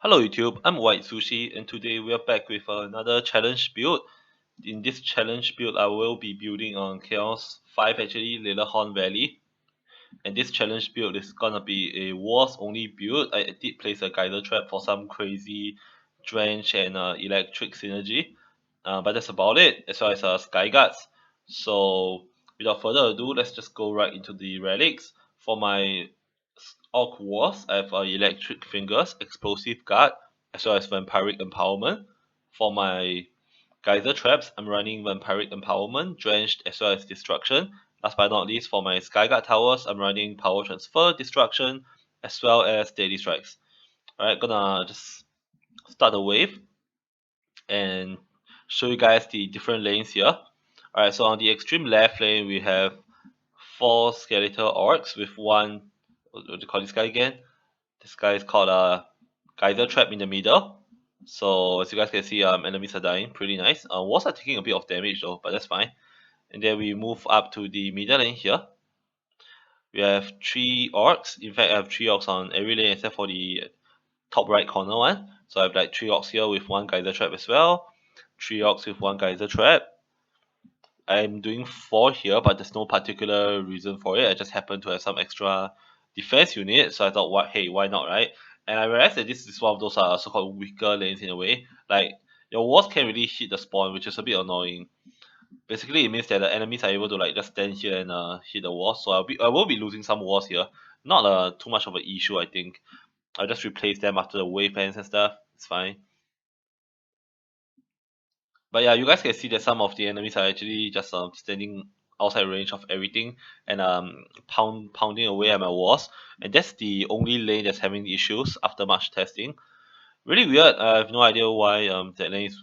Hello YouTube, I'm White Sushi and today we are back with another challenge build. In this challenge build I will be building on Chaos 5 actually, Lilahorn Valley. And this challenge build is gonna be a wars only build. I did place a geyser trap for some crazy drench and electric synergy. But that's about it, as well as Sky Guards. So without further ado, let's just go right into the relics. For my Orc Wars, I have Electric Fingers, Explosive Guard, as well as Vampiric Empowerment. For my Geyser Traps, I'm running Vampiric Empowerment, Drenched, as well as Destruction. Last but not least, for my Skyguard Towers, I'm running Power Transfer, Destruction, as well as Daily Strikes. Alright, gonna just start the wave and show you guys the different lanes here. Alright, so on the extreme left lane, we have 4 Skeletal Orcs with one, what do you call this guy again? This guy is called Geyser Trap in the middle. So as you guys can see, enemies are dying, pretty nice. Walls are taking a bit of damage though, but that's fine. And then we move up to the middle lane here. We have 3 orcs. In fact, I have 3 orcs on every lane except for the top right corner one. So I have like 3 orcs here with 1 geyser trap as well. 3 orcs with 1 geyser trap. I'm doing 4 here, but there's no particular reason for it. I just happen to have some extra defense unit, so I thought, what? Hey, why not, right? And I realized that this is one of those so-called weaker lanes in a way. Like your walls can't really hit the spawn, which is a bit annoying. Basically, it means that the enemies are able to like just stand here and hit the wall. So I will be losing some walls here. Not too much of an issue, I think. I'll just replace them after the wave ends and stuff. It's fine. But yeah, you guys can see that some of the enemies are actually just standing outside range of everything and pounding away at my walls. And that's the only lane that's having issues after much testing. Really weird. I have no idea why that lane is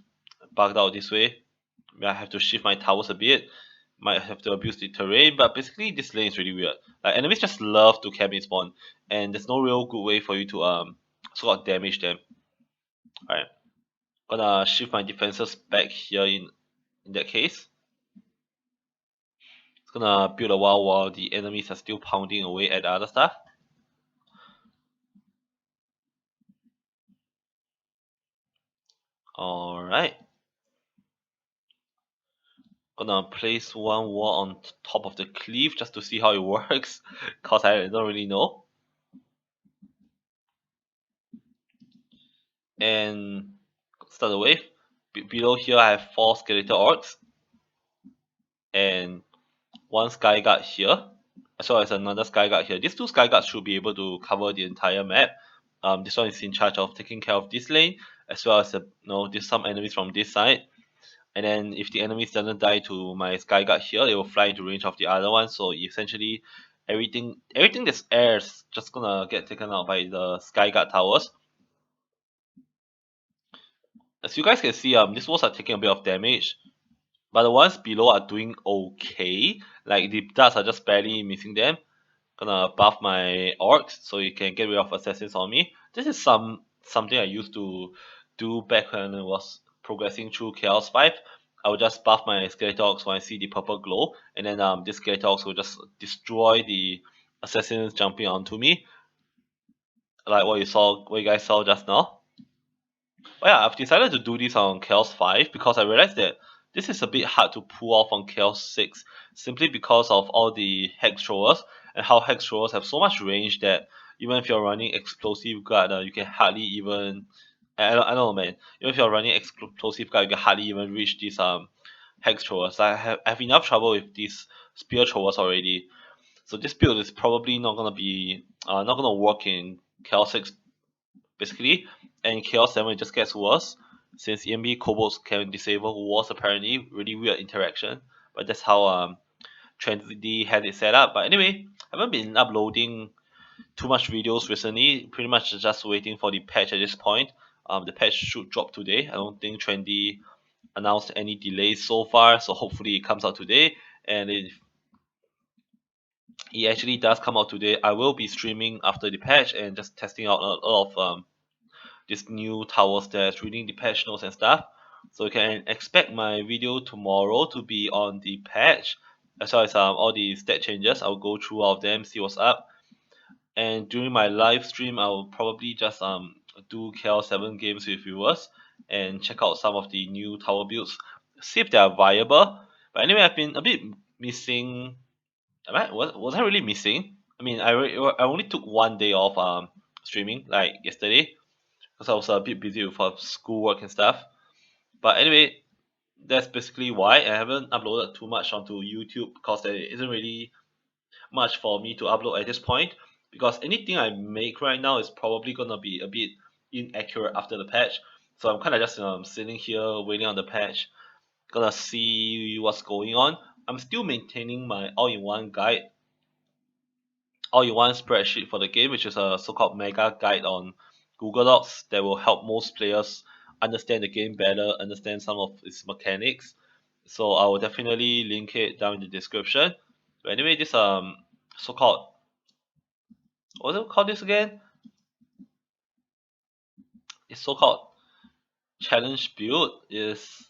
bugged out this way. I have to shift my towers a bit. Might have to abuse the terrain, but basically this lane is really weird. Like enemies just love to camp in spawn, and there's no real good way for you to sort of damage them. Alright, gonna shift my defenses back here in that case. It's gonna build a wall while the enemies are still pounding away at the other stuff. Alright. Gonna place one wall on top of the cliff just to see how it works. Cause I don't really know. And start the wave. Below here I have 4 skeletal orcs. And 1 sky guard here. As well as another sky guard here. These 2 sky guards should be able to cover the entire map. This one is in charge of taking care of this lane, as well as there's some enemies from this side. And then if the enemies doesn't die to my sky guard here, they will fly into range of the other one. So essentially, everything that's air is just gonna get taken out by the sky guard towers. As you guys can see, these walls are taking a bit of damage, but the ones below are doing okay. Like the darts are just barely missing them. Gonna buff my orcs so you can get rid of assassins on me. This is something I used to do back when I was progressing through Chaos 5. I would just buff my skeletal orcs when I see the purple glow, and then this skeletal orcs will just destroy the assassins jumping onto me, like what you guys saw just now. But yeah, I've decided to do this on Chaos 5 because I realized that this is a bit hard to pull off on Chaos 6 simply because of all the Hex Throwers and how Hex Throwers have so much range that even if you're running Explosive Guard, you can hardly even. I don't know, man. Even if you're running Explosive Guard, you can hardly even reach these Hex Throwers. I have enough trouble with these Spear Throwers already. So this build is probably not gonna work in Chaos 6 basically. And in Chaos 7 it just gets worse since EMB kobolds can disable walls apparently. Really weird interaction. But that's how Trendy has it set up. But anyway, I haven't been uploading too much videos recently. Pretty much just waiting for the patch at this point. The patch should drop today. I don't think Trendy announced any delays so far, so hopefully it comes out today. And if it actually does come out today, I will be streaming after the patch and just testing out a lot of this new towers that's reading the patch notes and stuff. So you can expect my video tomorrow to be on the patch as well as all the stat changes. I'll go through all of them, see what's up. And during my live stream, I will probably just do KL7 games with viewers and check out some of the new tower builds, see if they are viable. But anyway, I've been a bit missing. Was I really missing? I mean, I only took one day off streaming like yesterday because I was a bit busy with schoolwork and stuff. But anyway, that's basically why I haven't uploaded too much onto YouTube because there isn't really much for me to upload at this point, because anything I make right now is probably gonna be a bit inaccurate after the patch. So I'm kind of just sitting here waiting on the patch, gonna see what's going on. I'm still maintaining my all-in-one guide, all-in-one spreadsheet for the game, which is a so-called mega guide on Google Docs that will help most players understand the game better, understand some of its mechanics. So I will definitely link it down in the description. But anyway, this so-called, what do you call this again? It's so-called challenge build is,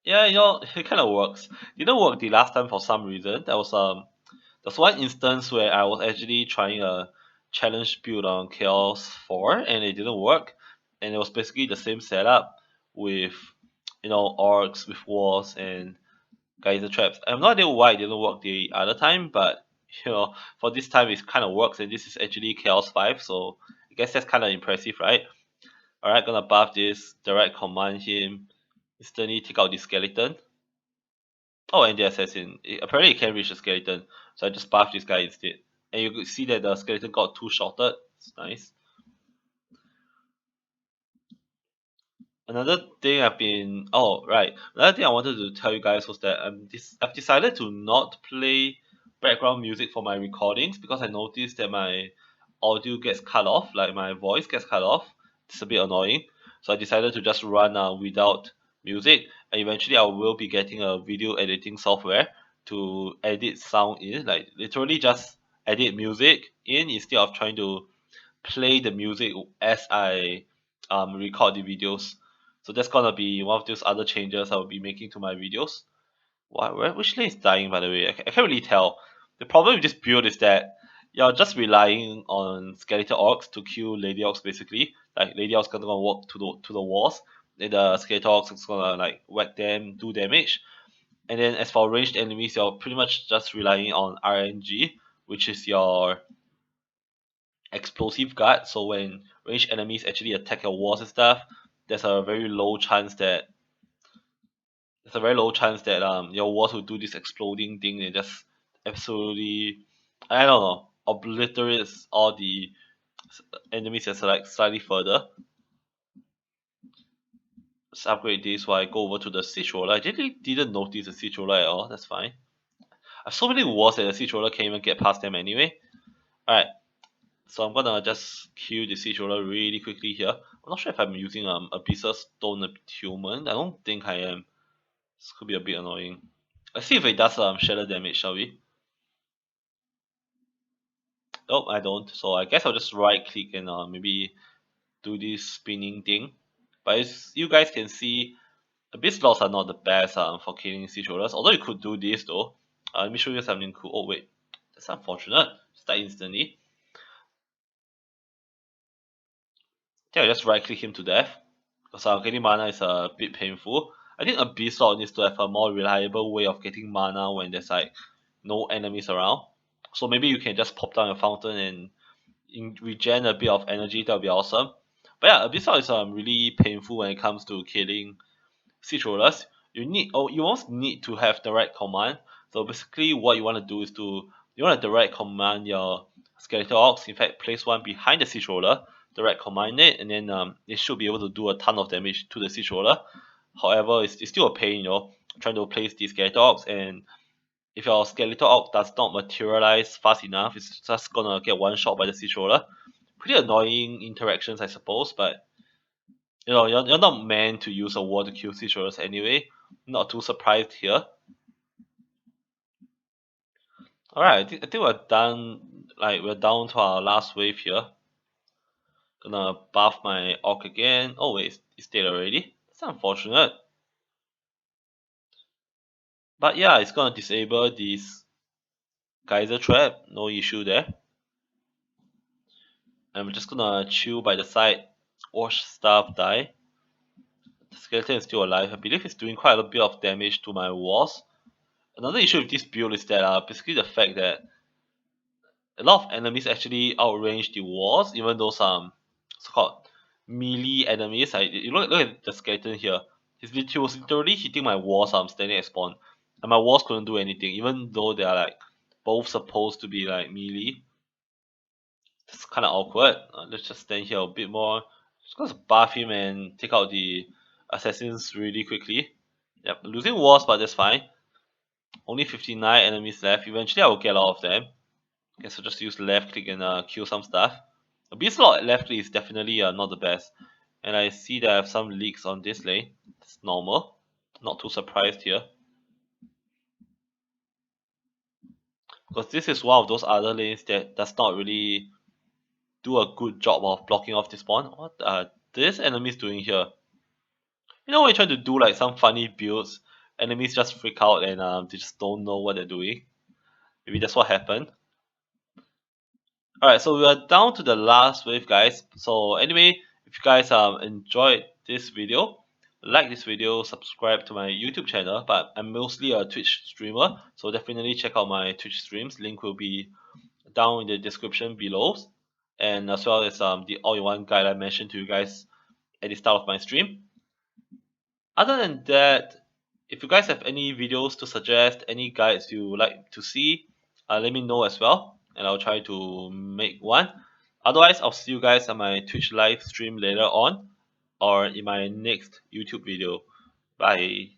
yeah, it kind of works. Didn't work the last time for some reason. There's one instance where I was actually trying a challenge build on Chaos 4 and it didn't work. And it was basically the same setup with orcs with walls and geyser traps. I have no idea why it didn't work the other time, but for this time it kind of works, and this is actually Chaos 5, so I guess that's kind of impressive, right? Alright, gonna buff this, direct command him, instantly take out the skeleton. Oh, and the assassin. Apparently it can reach the skeleton, so I just buff this guy instead. And you could see that the skeleton got two shotted. It's nice. Another thing Another thing I wanted to tell you guys was that I've decided to not play background music for my recordings because I noticed that my audio gets cut off, like my voice gets cut off. It's a bit annoying. So I decided to just run without music, and eventually I will be getting a video editing software to edit sound in, like literally just edit music in instead of trying to play the music as I record the videos. So that's gonna be one of those other changes I'll be making to my videos. Which lane is dying, by the way? I can't really tell. The problem with this build is that you're just relying on skeletal orcs to kill lady orcs basically. Like lady orcs gonna walk to the walls, then the skeletal orcs is gonna like whack them, do damage. And then as for ranged enemies, you're pretty much just relying on RNG, which is your explosive guard. So when ranged enemies actually attack your walls and stuff, there's a very low chance that your walls will do this exploding thing and just absolutely, I don't know, obliterates all the enemies that's like slightly further. Let's upgrade this while I go over to the siege roller. I didn't notice the siege roller at all. That's fine. I have so many walls that the siege roller can't even get past them anyway. Alright, so I'm gonna just kill the siege roller really quickly here. I'm not sure if I'm using Abyssal Stone Attunement. I don't think I am. This could be a bit annoying. Let's see if it does shatter damage, shall we? Nope, I don't. So I guess I'll just right click and maybe do this spinning thing. But as you guys can see, Abyss Lords are not the best for killing siege rollers. Although you could do this though. Let me show you something cool. Oh wait, that's unfortunate. Start instantly. I think I'll just right click him to death. Because getting mana is a bit painful. I think Abyss Lord needs to have a more reliable way of getting mana when there's like no enemies around. So maybe you can just pop down your fountain and regen a bit of energy. That would be awesome. But yeah, Abyss Lord is really painful when it comes to killing siege rollers. You almost need to have direct command. So basically what you want to do is you want to direct command your skeletal orcs. In fact, place one behind the siege roller, direct command it, and then it should be able to do a ton of damage to the siege roller. However, it's still a pain, trying to place these skeletal orcs, and if your skeletal orc does not materialize fast enough, it's just gonna get one shot by the siege roller. Pretty annoying interactions, I suppose, but you're not meant to use a wall to kill siege rollers anyway. Not too surprised here. Alright, I think we're done. Like we're down to our last wave here. Gonna buff my orc again. Oh wait, it's dead already. That's unfortunate. But yeah, it's gonna disable this geyser trap. No issue there. I'm just gonna chill by the side, watch stuff die. The skeleton is still alive. I believe it's doing quite a bit of damage to my walls. Another issue with this build is that basically the fact that a lot of enemies actually outrange the walls, even those so-called melee enemies. You look at the skeleton here. He was literally hitting my walls. I'm standing at spawn, and my walls couldn't do anything, even though they are like both supposed to be like melee. It's kind of awkward. Let's just stand here a bit more. Just gonna buff him and take out the assassins really quickly. Yep, losing walls, but that's fine. Only 59 enemies left. Eventually, I will get all of them. Okay, so just use left click and kill some stuff. A beast slot left click is definitely not the best. And I see that I have some leaks on this lane. It's normal. Not too surprised here. Because this is one of those other lanes that does not really do a good job of blocking off the spawn. What are these enemies doing here? You know when you try to do like some funny builds, enemies just freak out and they just don't know what they're doing. Maybe that's what happened. Alright, so we are down to the last wave, guys. So anyway, if you guys enjoyed this video, like this video, subscribe to my YouTube channel. But I'm mostly a Twitch streamer, so definitely check out my Twitch streams. Link will be down in the description below, and as well as the all-in-one guide I mentioned to you guys at the start of my stream. Other than that, if you guys have any videos to suggest, any guides you would like to see, let me know as well, and I'll try to make one. Otherwise, I'll see you guys on my Twitch live stream later on, or in my next YouTube video. Bye.